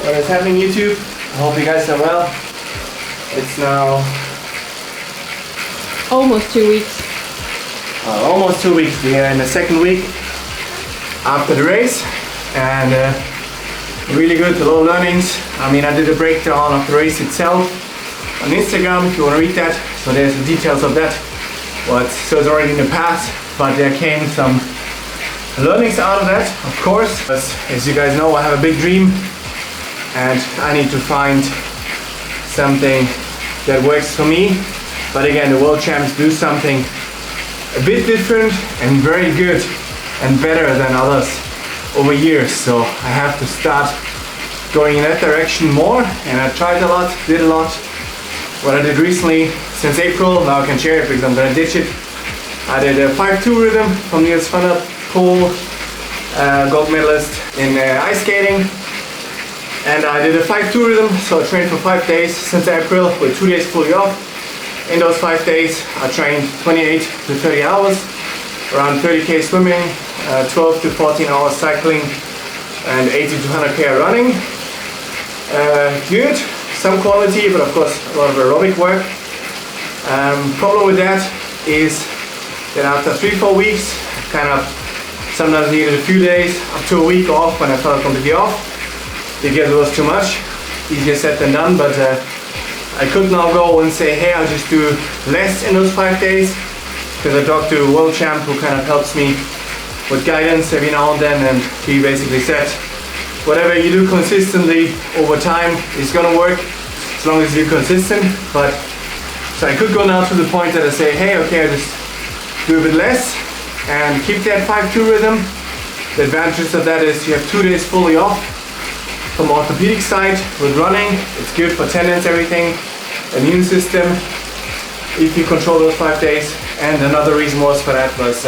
What is happening, YouTube? I hope you guys are well. It's now almost 2 weeks. Almost 2 weeks. We are in the second week after the race, and really good, a lot of learnings. I mean, I did a breakdown of the race itself on Instagram if you want to read that. So there's the details of that. So it's already in the past, but there came some learnings out of that, of course. As you guys know, I have a big dream, and I need to find something that works for me. But again, the world champs do something a bit different and very good and better than others over years. So I have to start going in that direction more, and I tried a lot, did a lot. What I did recently, since April, now I can share it because I'm gonna ditch it. I did a 5-2 rhythm from Niels van der Poel, gold medalist in ice skating. And I did a 5-2 rhythm, so I trained for 5 days since April with 2 days fully off. In those 5 days, I trained 28 to 30 hours, around 30k swimming, 12 to 14 hours cycling, and 80 to 100k running. Good, some quality, but of course a lot of aerobic work. Problem with that is that after 3-4 weeks, kind of sometimes needed a few days up to a week off when I felt completely off, because it was too much. Easier said than done, but I could now go and say, hey, I'll just do less in those 5 days, because I talked to a world champ who kind of helps me with guidance every now and then, and he basically said, whatever you do consistently over time is gonna work as long as you're consistent. But so I could go now to the point that I say, hey, okay, I just do a bit less and keep that 5-2 rhythm. The advantage of that is you have 2 days fully off. From orthopedic side with running, it's good for tendons, everything, immune system, if you control those 5 days. And another reason was for that was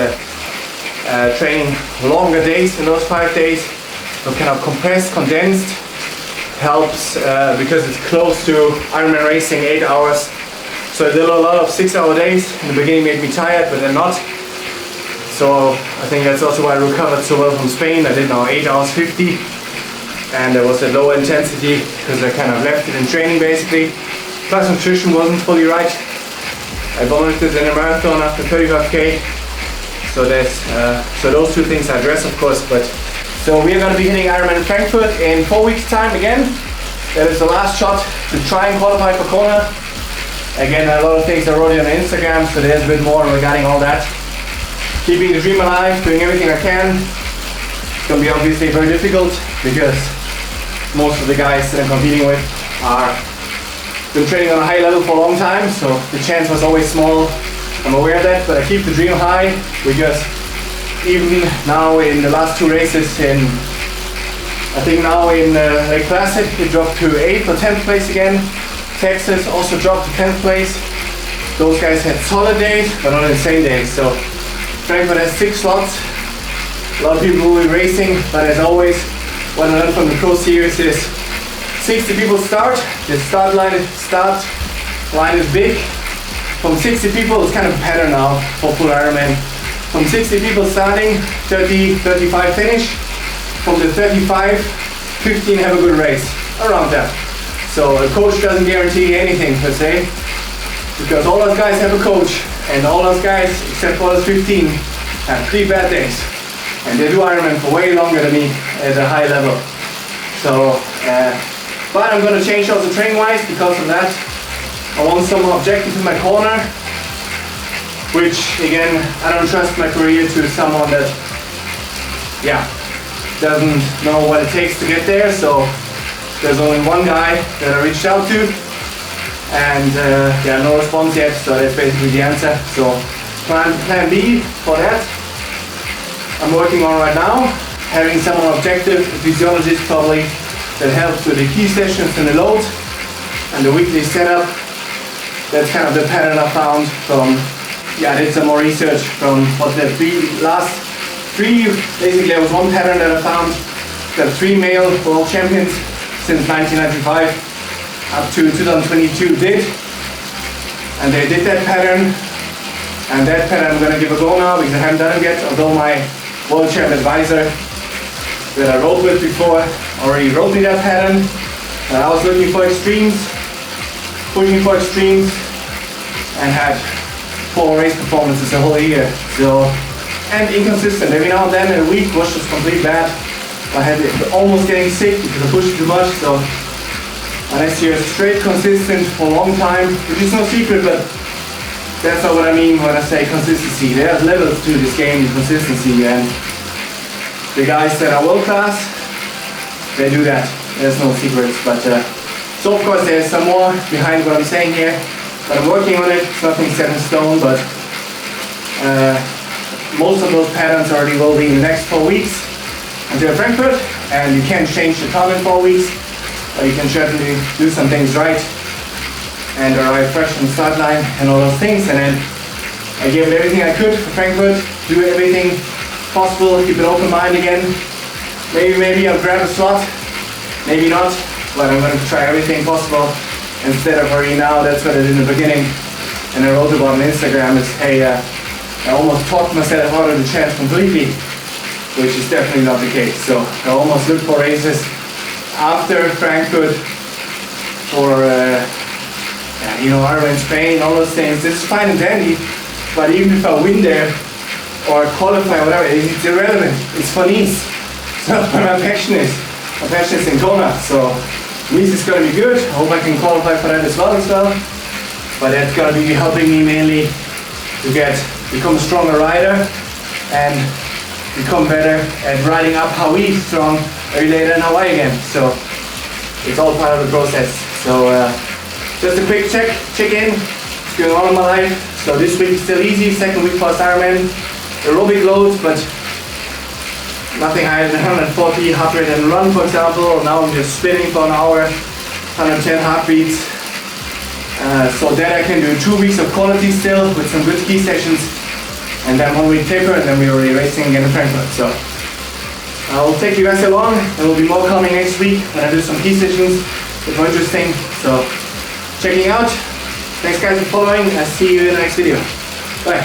training longer days in those 5 days. So kind of compressed, condensed, helps because it's close to Ironman racing, 8 hours. So I did a lot of 6-hour days. In the beginning made me tired, but then not. So I think that's also why I recovered so well from Spain. I did now 8 hours 50. And there was a low intensity because I kind of left it in training basically. Plus nutrition wasn't fully right. I vomited in a marathon after 35k. So there's so those two things I address, of course. But so we are going to be hitting Ironman Frankfurt in 4 weeks time again. That is the last shot to try and qualify for Kona. Again, a lot of things I wrote on Instagram, so there's a bit more regarding all that. Keeping the dream alive, doing everything I can. It's going to be obviously very difficult because most of the guys that I'm competing with are been training on a high level for a long time, so the chance was always small. I'm aware of that, but I keep the dream high because even now in the last 2 races, I think now in Lake Placid, it dropped to 8th or 10th place again. Texas also dropped to 10th place. Those guys had solid days, but not insane days. So Frankfurt has 6 slots. A lot of people will be racing, but as always, what I learned from the Pro Series is 60 people start. The start line is big. From 60 people, it's kind of a pattern now for full Ironman. From 60 people starting, 30, 35 finish. From the 35, 15 have a good race, around that. So a coach doesn't guarantee anything per se, because all those guys have a coach, and all those guys, except for those 15, have 3 bad days. And they do Ironman for way longer than me at a high level. So, but I'm going to change also training-wise because of that. I want someone objective in my corner, which again, I don't trust my career to someone that, doesn't know what it takes to get there. So there's only one guy that I reached out to, and no response yet. So that's basically the answer. So plan B for that I'm working on right now, having someone objective, a physiologist probably, that helps with the key sessions and the load and the weekly setup. That's kind of the pattern I found from, I did some more research from what the last three, basically there was one pattern that I found that 3 male world champions since 1995 up to 2022 did. And they did that pattern, and that pattern I'm going to give a go now because I haven't done it yet, although my world champ advisor that I rode with before already wrote me that pattern. I was looking for extremes, pushing for extremes, and had poor race performances the whole year. So, and inconsistent. Every now and then a week was just complete bad. I had almost getting sick because I pushed too much. So, unless you're straight consistent for a long time, which is no secret, but that's not what I mean when I say consistency. There are levels to this game in consistency, and the guys that are world class, they do that. There's no secrets, but so of course there's some more behind what I'm saying here, but I'm working on it. It's nothing set in stone, but most of those patterns already will be in the next 4 weeks until Frankfurt, and you can change the time in 4 weeks, but you can certainly do some things right and arrive fresh on the start line and all those things. And then I gave it everything I could for Frankfurt, do everything possible, keep an open mind again. Maybe I'll grab a slot, maybe not, but I'm going to try everything possible instead of already now. That's what I did in the beginning, and I wrote about on Instagram is, hey, I almost talked myself out of the chance completely, which is definitely not the case. So I almost looked for races after Frankfurt for Ironman Spain, all those things. This is fine and dandy, but even if I win there or qualify, whatever, it's irrelevant. It's for Nice. It's not where my passion is. My passion is in Kona, so Nice is going to be good. I hope I can qualify for that as well. But that's going to be helping me mainly to become a stronger rider and become better at riding up Hawaii strong every day than Hawaii again. So it's all part of the process. So just a quick check in. What's going on in my life? So this week is still easy. Second week post Ironman. Aerobic loads, but nothing higher than 140 heart rate and run, for example. Now I'm just spinning for an hour, 110 heartbeats. So that I can do 2 weeks of quality still with some good ski sessions, and then 1 week taper, and then we're already racing again in Frankfurt. So I'll take you guys along. There will be more coming next week when I do some ski sessions. It's more interesting. So checking out. Thanks guys for following. I'll see you in the next video. Bye.